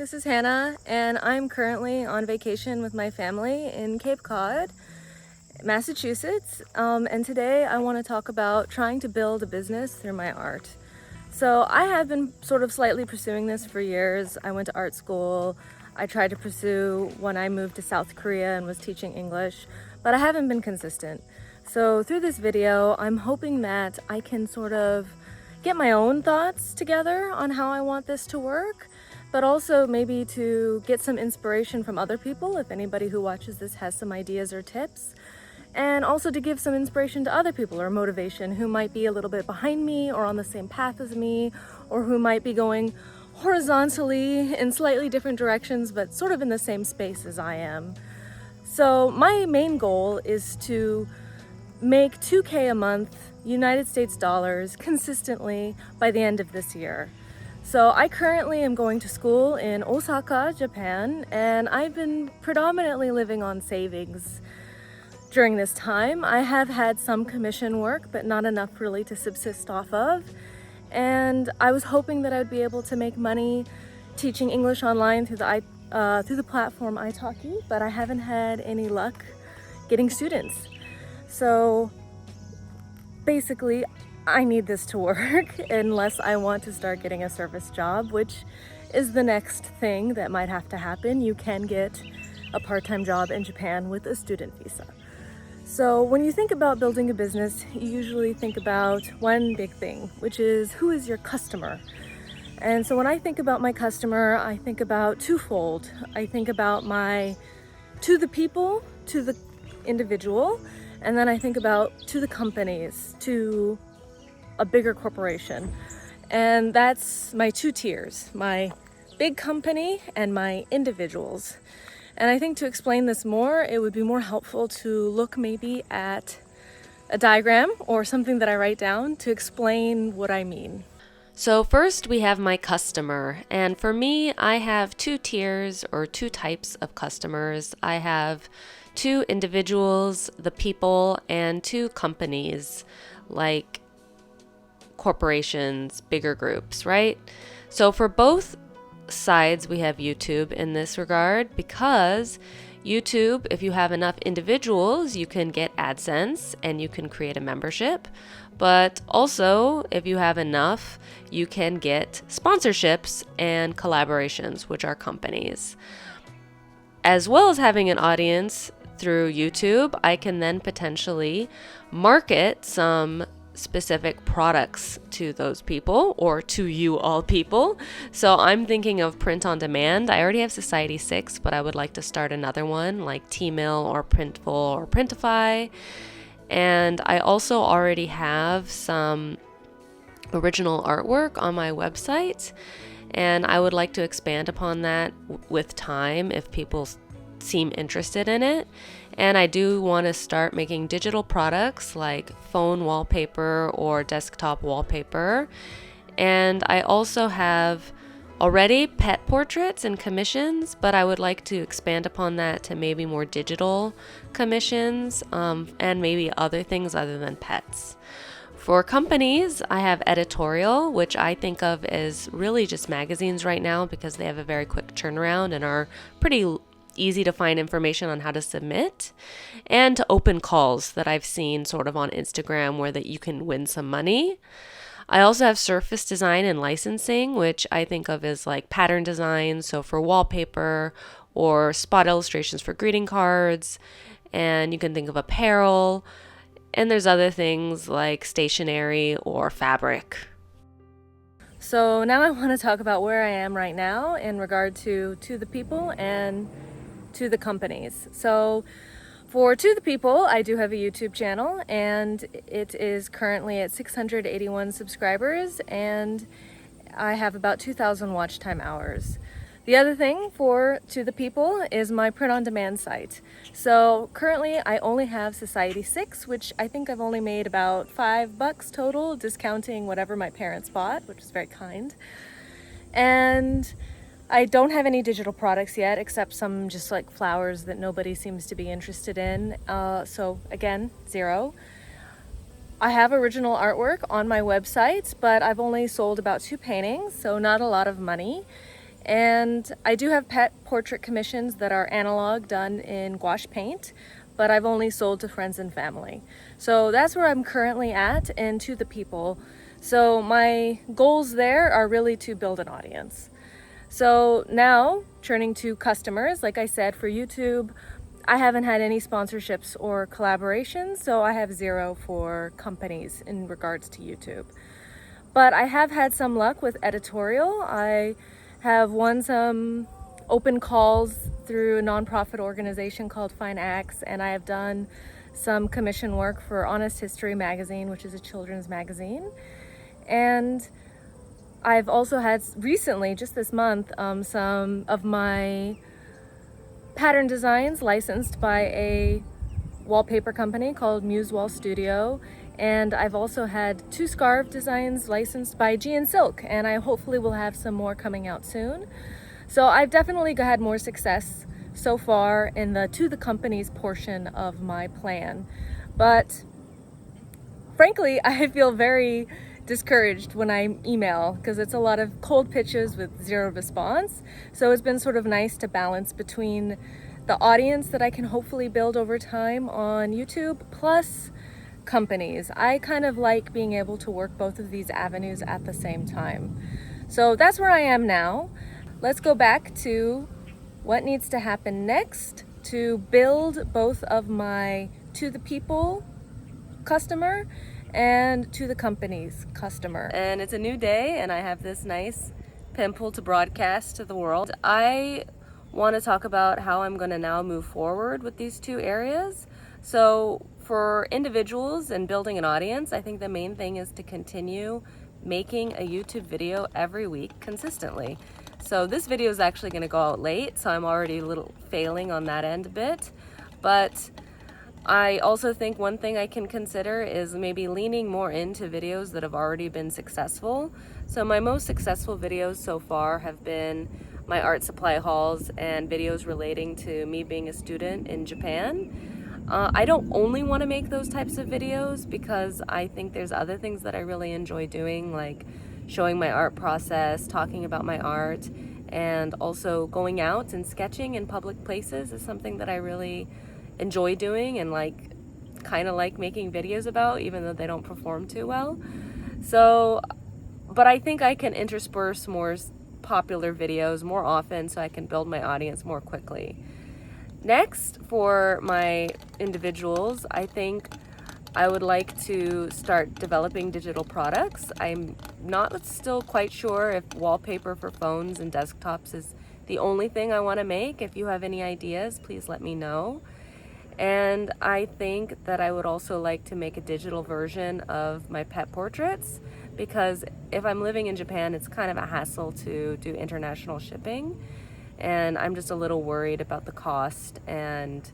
this is Hannah, and I'm currently on vacation with my family in Cape Cod, Massachusetts. And today I want to talk about trying to build a business through my art. So I have been sort of slightly pursuing this for years. I went to art school. I tried to pursue when I moved to South Korea and was teaching English, but I haven't been consistent. So through this video, I'm hoping that I can sort of get my own thoughts together on how I want this to work, but also maybe to get some inspiration from other people if anybody who watches this has some ideas or tips, and also to give some inspiration to other people or motivation who might be a little bit behind me or on the same path as me, or who might be going horizontally in slightly different directions but sort of in the same space as I am. So my main goal is to make $2K a month United States dollars consistently by the end of this year. So I currently am going to school in Osaka, Japan, and I've been predominantly living on savings during this time. I have had some commission work, but not enough really to subsist off of. And I was hoping that I would be able to make money teaching English online through the platform italki, but I haven't had any luck getting students. So basically, I need this to work unless I want to start getting a service job, which is the next thing that might have to happen. You can get a part-time job in Japan with a student visa. So when you think about building a business, you usually think about one big thing, which is who is your customer? And so when I think about my customer, I think about twofold. I think about to the people, to the individual, and then I think about to the companies, to a bigger corporation. And that's my two tiers, my big company and my individuals. And I think to explain this more, it would be more helpful to look maybe at a diagram or something that I write down to explain what I mean. So first we have my customer, and for me, I have two tiers or two types of customers. I have two individuals, the people, and two companies, like corporations, bigger groups, right? So for both sides, we have YouTube in this regard, because YouTube, if you have enough individuals, you can get AdSense and you can create a membership. But also, if you have enough, you can get sponsorships and collaborations, which are companies. As well as having an audience through YouTube, I can then potentially market some specific products to those people, or to you all people. So I'm thinking of print on demand. I already have Society6, but I would like to start another one like Tmill or Printful or Printify. And I also already have some original artwork on my website, and I would like to expand upon that with time if people seem interested in it. And I do want to start making digital products like phone wallpaper or desktop wallpaper. And I also have already pet portraits and commissions, but I would like to expand upon that to maybe more digital commissions, and maybe other things other than pets. For companies, I have editorial, which I think of as really just magazines right now because they have a very quick turnaround and are pretty easy to find information on how to submit, and to open calls that I've seen sort of on Instagram where that you can win some money. I also have surface design and licensing, which I think of as like pattern design, so for wallpaper, or spot illustrations for greeting cards, and you can think of apparel, and there's other things like stationery or fabric. So now I want to talk about where I am right now in regard to the people and to the companies. So for To the People, I do have a YouTube channel, and it is currently at 681 subscribers, and I have about 2,000 watch time hours. The other thing for To the People is my print-on-demand site. So currently I only have Society6, which I think I've only made about $5 total, discounting whatever my parents bought, which is very kind. And I don't have any digital products yet, except some just like flowers that nobody seems to be interested in. So again, 0. I have original artwork on my website, but I've only sold about 2 paintings, so not a lot of money. And I do have pet portrait commissions that are analog, done in gouache paint, but I've only sold to friends and family. So that's where I'm currently at, and to the people. So my goals there are really to build an audience. So now, turning to customers, like I said, for YouTube, I haven't had any sponsorships or collaborations, so I have zero for companies in regards to YouTube. But I have had some luck with editorial. I have won some open calls through a nonprofit organization called Fine Acts, and I have done some commission work for Honest History magazine, which is a children's magazine. And I've also had recently, just this month, some of my pattern designs licensed by a wallpaper company called Muse Wall Studio. And I've also had 2 scarf designs licensed by G & Silk, and I hopefully will have some more coming out soon. So I've definitely had more success so far in the to the companies portion of my plan. But frankly, I feel very discouraged when I email because it's a lot of cold pitches with zero response. So it's been sort of nice to balance between the audience that I can hopefully build over time on YouTube plus companies. I kind of like being able to work both of these avenues at the same time. So that's where I am now. Let's go back to what needs to happen next to build both of my to the people customer and to the company's customer. And it's a new day, and I have this nice pimple to broadcast to the world. I want to talk about how I'm going to now move forward with these 2 areas. So for individuals and building an audience, I think the main thing is to continue making a YouTube video every week consistently. So this video is actually going to go out late, so I'm already a little failing on that end a bit. But I also think one thing I can consider is maybe leaning more into videos that have already been successful. So my most successful videos so far have been my art supply hauls and videos relating to me being a student in Japan. I don't only want to make those types of videos because I think there's other things that I really enjoy doing, like showing my art process, talking about my art, and also going out and sketching in public places is something that I really enjoy doing and kind of like making videos about, even though they don't perform too well. So, but I think I can intersperse more popular videos more often so I can build my audience more quickly. Next, for my individuals, I think I would like to start developing digital products. I'm not still quite sure if wallpaper for phones and desktops is the only thing I want to make. If you have any ideas, please let me know. And I think that I would also like to make a digital version of my pet portraits, because if I'm living in Japan, it's kind of a hassle to do international shipping. And I'm just a little worried about the cost, and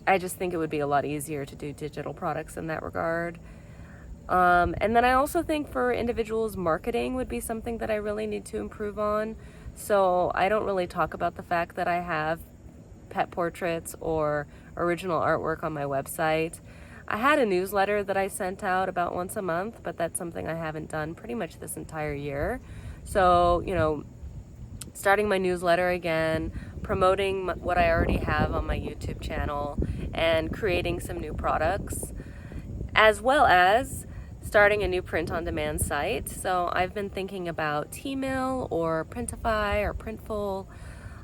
I just think it would be a lot easier to do digital products in that regard. And then I also think for individuals, marketing would be something that I really need to improve on. So I don't really talk about the fact that I have pet portraits or original artwork on my website. I had a newsletter that I sent out about once a month, but that's something I haven't done pretty much this entire year. So, starting my newsletter again, promoting what I already have on my YouTube channel, and creating some new products, as well as starting a new print-on-demand site. So I've been thinking about Tmail or Printify or Printful.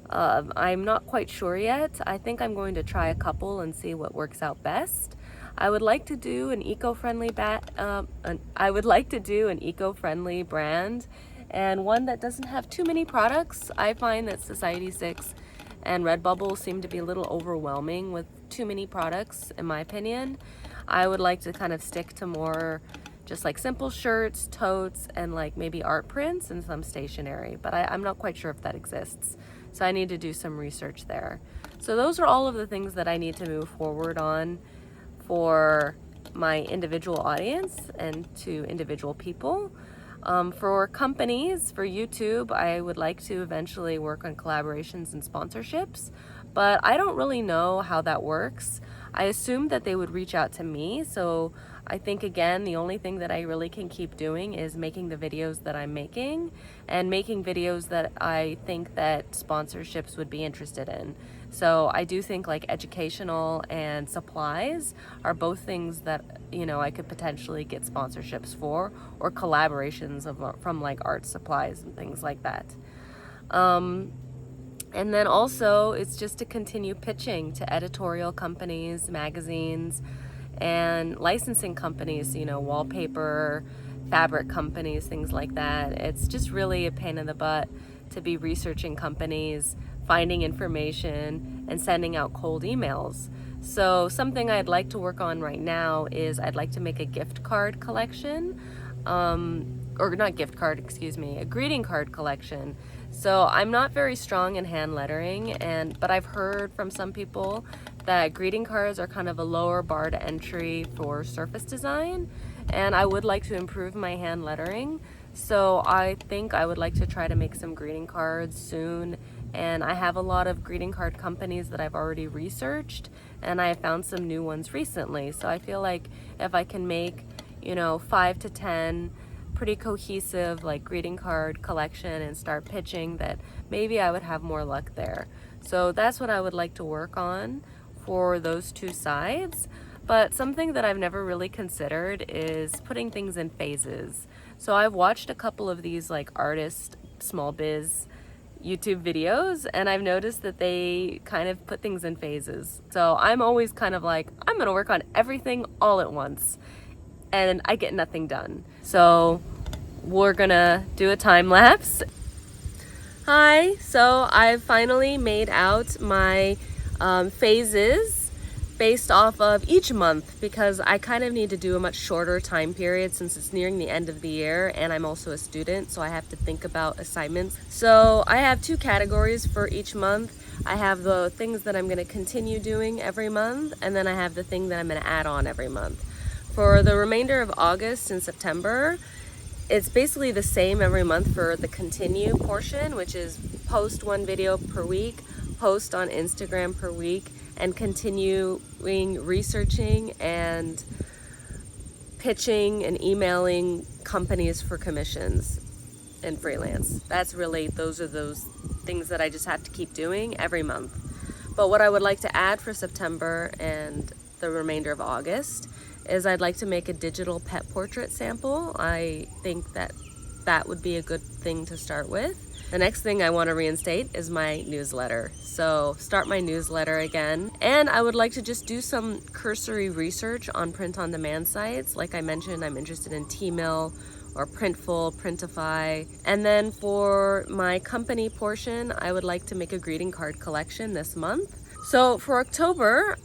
I'm not quite sure yet. I think I'm going to try a couple and see what works out best. I would like to do an eco-friendly brand, and one that doesn't have too many products. I find that Society6 and Redbubble seem to be a little overwhelming with too many products, in my opinion. I would like to kind of stick to more just like simple shirts, totes, and like maybe art prints and some stationery, but I'm not quite sure if that exists. So I need to do some research there. So those are all of the things that I need to move forward on for my individual audience and to individual people. For companies, for YouTube, I would like to eventually work on collaborations and sponsorships, but I don't really know how that works. I assumed that they would reach out to me. So I think, again, the only thing that I really can keep doing is making the videos that I'm making and making videos that I think that sponsorships would be interested in. So I do think like educational and supplies are both things that, you know, I could potentially get sponsorships for, or collaborations from like art supplies and things like that. And then also it's just to continue pitching to editorial companies, magazines, and licensing companies, you know, wallpaper, fabric companies, things like that. It's just really a pain in the butt to be researching companies, finding information, and sending out cold emails. So something I'd like to work on right now is I'd like to make a gift card collection, or not gift card, excuse me, a greeting card collection. So I'm not very strong in hand lettering, but I've heard from some people that greeting cards are kind of a lower bar to entry for surface design, and I would like to improve my hand lettering. So I think I would like to try to make some greeting cards soon, and I have a lot of greeting card companies that I've already researched, and I have found some new ones recently. So I feel like if I can make, you know, 5 to 10 pretty cohesive like greeting card collection and start pitching, that maybe I would have more luck there. So that's what I would like to work on for those two sides. But something that I've never really considered is putting things in phases. So I've watched a couple of these like artist small biz YouTube videos, and I've noticed that they kind of put things in phases. So I'm always kind of like, I'm gonna work on everything all at once, and I get nothing done. So we're gonna do a time lapse. Hi, so I've finally made out my phases based off of each month, because I kind of need to do a much shorter time period since it's nearing the end of the year, and I'm also a student, so I have to think about assignments. So I have two categories for each month. I have the things that I'm going to continue doing every month, and then I have the thing that I'm going to add on every month. For the remainder of August and September, it's basically the same every month for the continue portion, which is post one video per week, post on Instagram per week, and continuing researching and pitching and emailing companies for commissions and freelance. That's really, those are those things that I just have to keep doing every month. But what I would like to add for September and the remainder of August is I'd like to make a digital pet portrait sample. I think that that would be a good thing to start with. The next thing I want to reinstate is my newsletter. So start my newsletter again. And I would like to just do some cursory research on print-on-demand sites. Like I mentioned, I'm interested in Tmill or Printful, Printify. And then for my company portion, I would like to make a greeting card collection this month. So for October,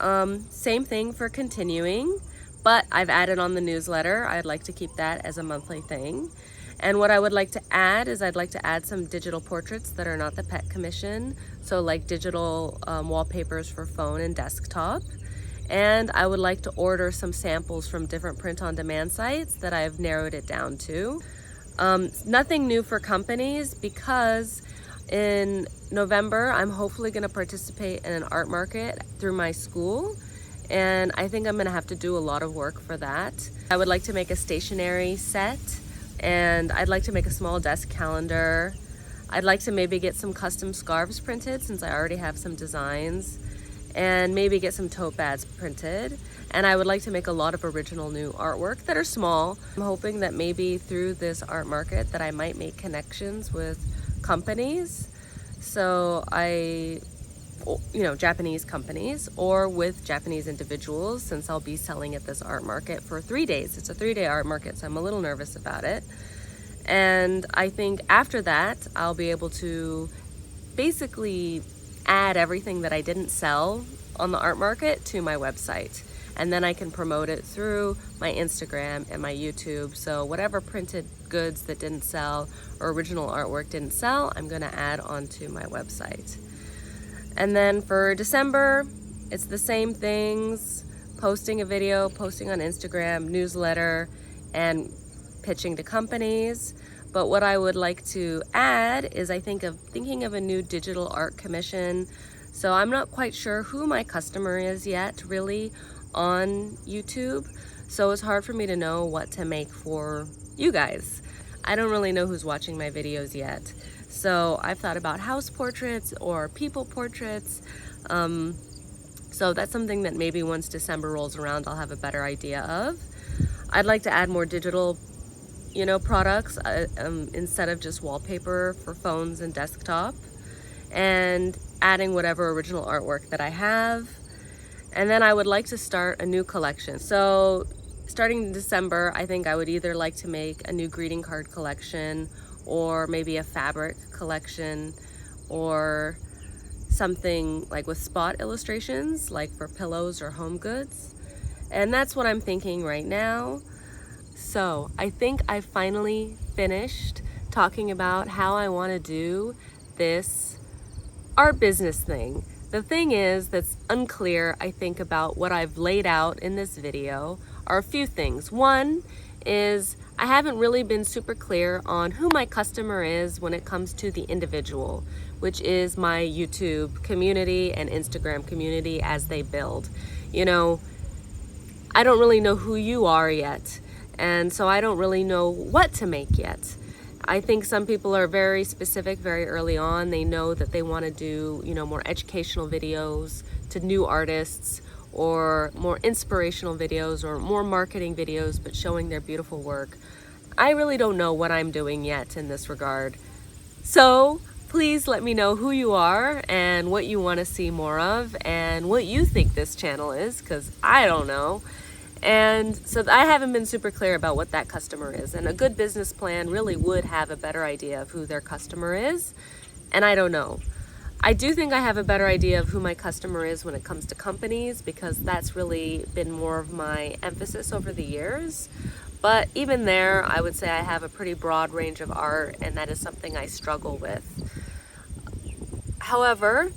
same thing for continuing, but I've added on the newsletter. I'd like to keep that as a monthly thing. And what I would like to add is I'd like to add some digital portraits that are not the pet commission. So like digital wallpapers for phone and desktop. And I would like to order some samples from different print-on-demand sites that I've narrowed it down to. Nothing new for companies, because in November, I'm hopefully going to participate in an art market through my school. And I think I'm going to have to do a lot of work for that. I would like to make a stationery set. And I'd like to make a small desk calendar. I'd like to maybe get some custom scarves printed, since I already have some designs, and maybe get some tote bags printed. And I would like to make a lot of original new artwork that are small. I'm hoping that maybe through this art market that I might make connections with companies. So Japanese companies, or with Japanese individuals, since I'll be selling at this art market for 3 days. It's a 3-day art market, so I'm a little nervous about it. And I think after that, I'll be able to basically add everything that I didn't sell on the art market to my website. And then I can promote it through my Instagram and my YouTube. So whatever printed goods that didn't sell or original artwork didn't sell, I'm gonna add onto my website. And then for December, it's the same things: posting a video, posting on Instagram, newsletter, and pitching to companies. But what I would like to add is thinking of a new digital art commission. So I'm not quite sure who my customer is yet really on YouTube. So it's hard for me to know what to make for you guys. I don't really know who's watching my videos yet. So I've thought about house portraits or people portraits. So that's something that maybe once December rolls around, I'll have a better idea of. I'd like to add more digital, products instead of just wallpaper for phones and desktop, and adding whatever original artwork that I have. And then I would like to start a new collection. So starting in December, I think I would either like to make a new greeting card collection, or maybe a fabric collection, or something like with spot illustrations, like for pillows or home goods. And that's what I'm thinking right now. So I think I finally finished talking about how I want to do this art business thing. The thing is that's unclear, I think, about what I've laid out in this video are a few things. One is I haven't really been super clear on who my customer is when it comes to the individual, which is my YouTube community and Instagram community as they build. I don't really know who you are yet, and so I don't really know what to make yet. I think some people are very specific very early on. They know that they want to do, more educational videos to new artists, or more inspirational videos, or more marketing videos, but showing their beautiful work. I really don't know what I'm doing yet in this regard. So please let me know who you are and what you want to see more of and what you think this channel is, because I don't know. And so I haven't been super clear about what that customer is. And a good business plan really would have a better idea of who their customer is. And I don't know. I do think I have a better idea of who my customer is when it comes to companies, because that's really been more of my emphasis over the years. But even there, I would say I have a pretty broad range of art, and that is something I struggle with. However,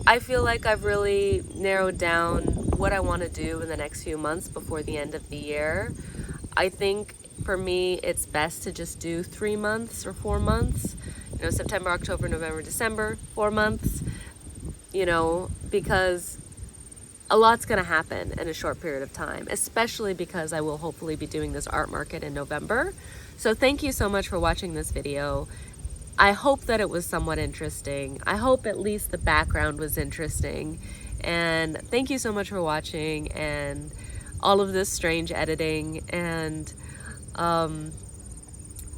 I feel like I've really narrowed down what I want to do in the next few months before the end of the year. I think for me, it's best to just do 3 months or 4 months. September, October, November, December, 4 months, because a lot's going to happen in a short period of time, especially because I will hopefully be doing this art market in November. So thank you so much for watching this video. I hope that it was somewhat interesting. I hope at least the background was interesting. And thank you so much for watching and all of this strange editing. And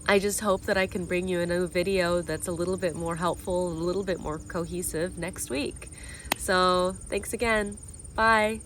I just hope that I can bring you a new video that's a little bit more helpful and a little bit more cohesive next week. So thanks again. Bye.